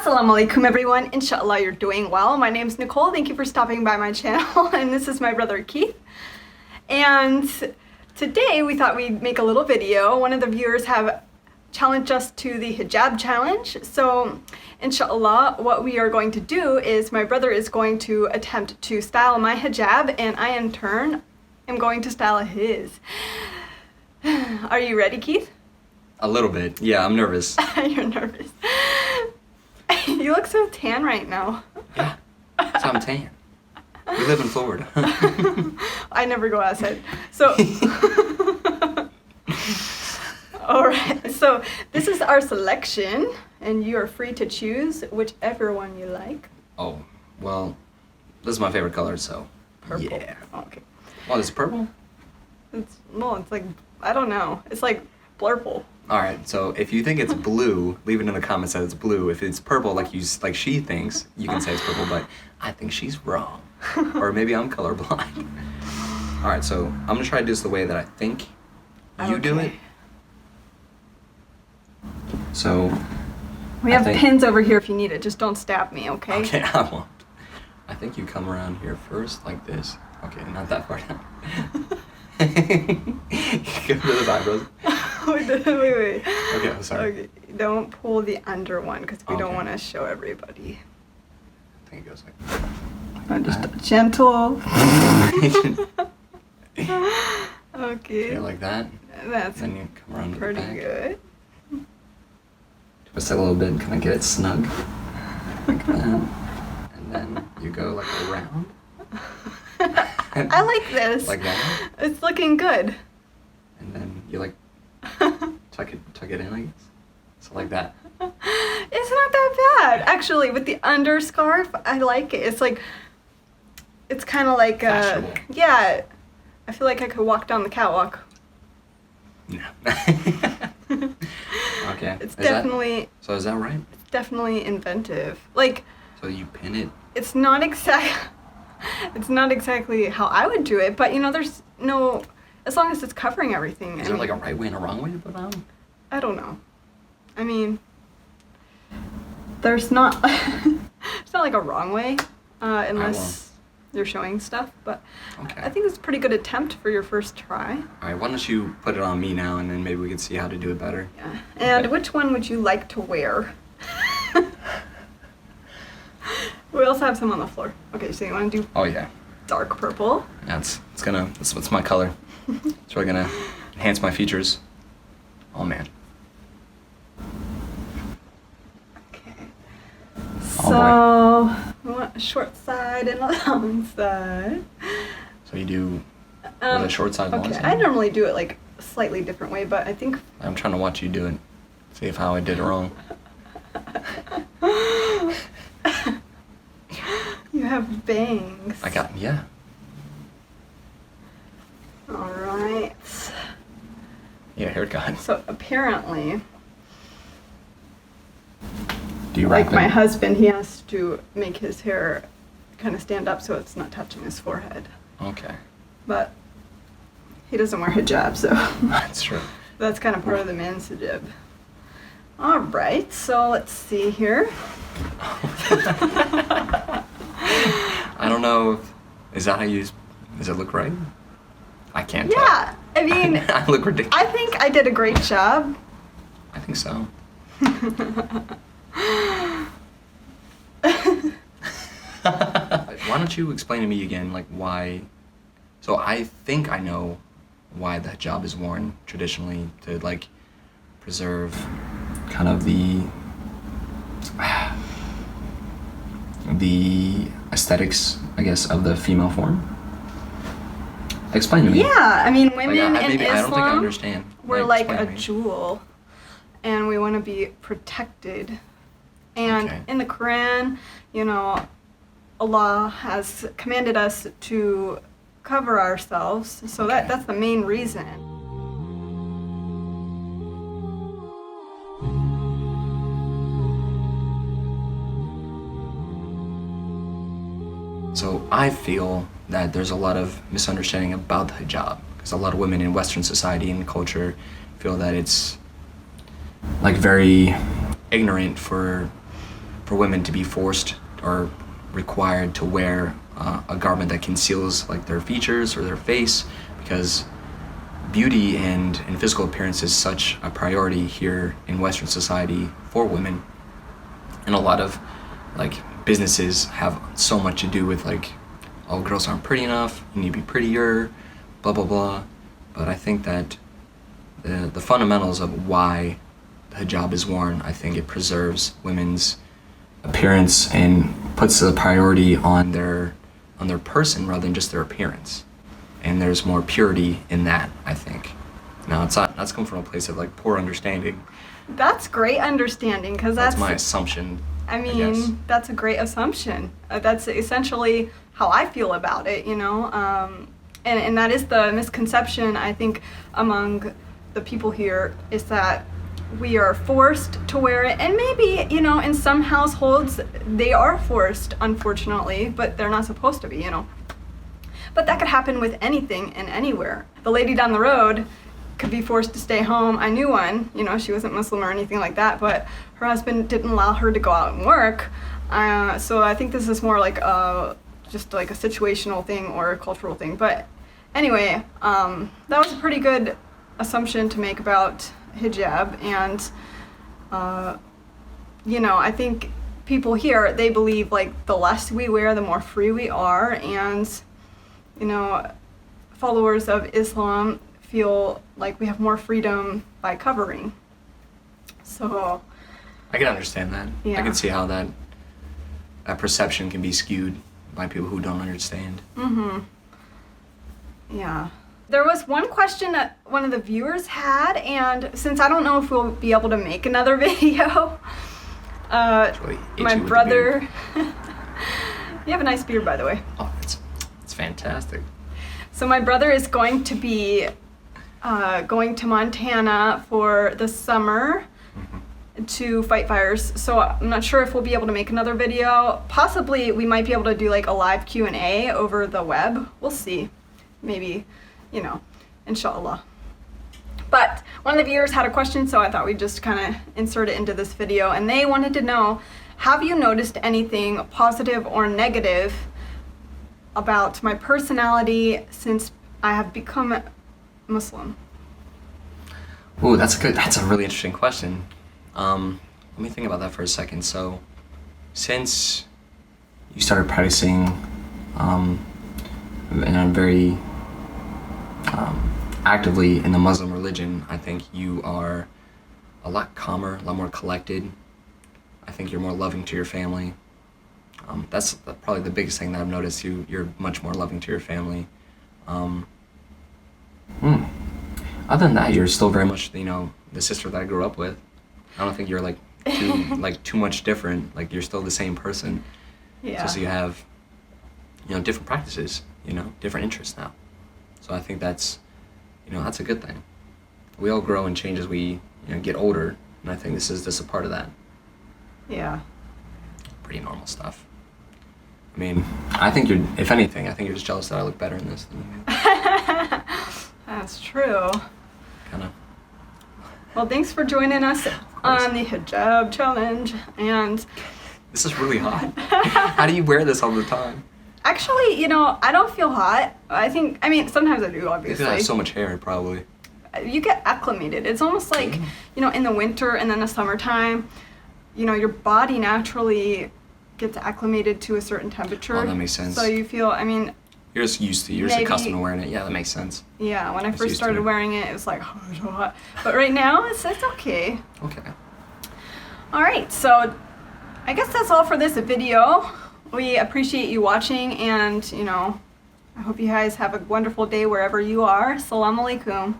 Assalamu alaikum everyone, inshallah you're doing well. My name's Nicole, thank you for stopping by my channel, and this is my brother Keith. And today we thought we'd make a little video. One of the viewers have challenged us to the hijab challenge. So inshallah what we are going to do is my brother is going to attempt to style my hijab, and I in turn am going to style his. Are you ready, Keith? A little bit. Yeah, I'm nervous. You're nervous. You look so tan right now. Yeah, so I'm tan. We live in Florida. I never go outside. So, alright, so this is our selection, and you are free to choose whichever one you like. Oh, well, this is my favorite color, so. Purple. Yeah. Okay. Oh, this is purple? It's like, I don't know. It's like blurple. Alright, so if you think it's blue, leave it in the comments that it's blue. If it's purple like she thinks, you can say it's purple, but I think she's wrong. Or maybe I'm colorblind. Alright, so I'm gonna try to do this the way that I think you do it. So we have pins over here if you need it. Just don't stab me, okay? Okay, I won't. I think you come around here first, like this. Okay, not that far down. Get rid of those eyebrows. Wait. Okay, I'm sorry. Okay, don't pull the under one because we don't Okay. want to show everybody. I think it goes like Just gentle. Okay. Okay, like that. That's Then you come around to the pretty back. good. Twist it a little bit, kind of get it snug. Like that. And then you go like around. I like this. Like that. It's looking good. And then you like tuck it in, I guess. So like that. It's not that bad. Actually, with the underscarf, I like it. It's kind of like Fashionable. yeah. I feel like I could walk down the catwalk. No. Okay. It's definitely So is that right? It's definitely inventive. Like, So you pin it. it's not exactly how I would do it, but you know, there's no, as long as it's covering everything. Is there like a right way and a wrong way to put it on? I don't know. I mean, there's not, it's not like a wrong way, unless you're showing stuff, but Okay. I think it's a pretty good attempt for your first try. Alright, why don't you put it on me now, and then maybe we can see how to do it better. Yeah. And Okay. which one would you like to wear? We also have some on the floor. Okay, so you want to do Oh yeah. dark purple? Yeah, it's my color. It's really gonna enhance my features. Oh man. Okay. Oh, So, we want a short side and a long side. So you do with a short side, long Okay, side? I normally do it like a slightly different way, but I think I'm trying to watch you do it. See if how I did it wrong. you have bangs. Yeah. Alright. Yeah, haircut. So apparently, Do you like wrap my it? husband, he has to make his hair kind of stand up so it's not touching his forehead. Okay. But he doesn't wear hijab, so That's true. that's kind of part of the man's hijab. Alright, so let's see here. I don't know. Is that how you? Does it look right? I can't tell. Yeah, I mean, I look ridiculous. I think I did a great job. I think so. Why don't you explain to me again, like why? So I think I know why the hijab is worn traditionally to like preserve kind of the aesthetics, I guess, of the female form. Explain to me. Yeah, I mean, women Like, in maybe I don't think I Islam, understand. we're like explain a to me. jewel, and we want to be protected. And Okay. in the Quran, you know, Allah has commanded us to cover ourselves, so Okay. that's the main reason. So I feel that there's a lot of misunderstanding about the hijab, because a lot of women in Western society and culture feel that it's like very ignorant for for women to be forced or required to wear a garment that conceals like their features or their face, because beauty and physical appearance is such a priority here in Western society for women. And a lot of like businesses have so much to do with like, oh, girls aren't pretty enough, you need to be prettier, blah blah blah. But I think that the fundamentals of why the hijab is worn, I think it preserves women's appearance and puts the priority on their person rather than just their appearance. And there's more purity in that, I think. Now, that's come from a place of like poor understanding. That's great understanding, because That's my assumption. I guess. mean, that's a great assumption. That's essentially how I feel about it, you know? And that is the misconception, I think, among the people here, is that we are forced to wear it. And maybe, you know, in some households, they are forced, unfortunately, but they're not supposed to be, you know? But that could happen with anything and anywhere. The lady down the road could be forced to stay home. I knew one, you know, she wasn't Muslim or anything like that, but her husband didn't allow her to go out and work. So I think this is more like just like a situational thing or a cultural thing. But anyway, that was a pretty good assumption to make about hijab. And, you know, I think people here, they believe like the less we wear, the more free we are. And, you know, followers of Islam feel like we have more freedom by covering. So I can understand that. Yeah. I can see how that perception can be skewed by people who don't understand. Yeah. There was one question that one of the viewers had, and since I don't know if we'll be able to make another video, Really itchy my with the brother, you have a nice beard, by the way. Oh, it's fantastic. So my brother is going to be going to Montana for the summer to fight fires. So I'm not sure if we'll be able to make another video. Possibly we might be able to do like a live Q&A over the web. We'll see. Maybe, you know, inshallah. But one of the viewers had a question, so I thought we'd just kind of insert it into this video. And they wanted to know, have you noticed anything positive or negative about my personality since I have become Muslim? Ooh, that's a really interesting question. Let me think about that for a second. So, since you started practicing, and I'm very actively in the Muslim religion, I think you are a lot calmer, a lot more collected. I think you're more loving to your family. That's probably the biggest thing that I've noticed. You're much more loving to your family. Other than that, you're still very much, you know, the sister that I grew up with. I don't think you're like too much different. Like, you're still the same person. Yeah. Just so you have, you know, different practices, you know, different interests now. So I think that's, you know, that's a good thing. We all grow and change as we, you know, get older, and I think this is just a part of that. Yeah. Pretty normal stuff. I mean, I think if anything, I think you're just jealous that I look better in this than you do. That's true. Kind of. Well, thanks for joining us on the hijab challenge. And this is really hot. How do you wear this all the time? actually, you know, I don't feel hot. I mean, sometimes I do, obviously. You have so much hair, probably. You get acclimated. It's almost like, you know, in the winter and then the summertime, you know, your body naturally gets acclimated to a certain temperature. Oh, that makes sense. So you feel, I mean, You're just used to, you're just accustomed to wearing it. Yeah, that makes sense. yeah, when I Just first used to started it. wearing it, it was like, oh, it's so hot. But right now, it's okay. Okay. All right, so I guess that's all for this video. We appreciate you watching, and, you know, I hope you guys have a wonderful day wherever you are. Assalamu alaikum.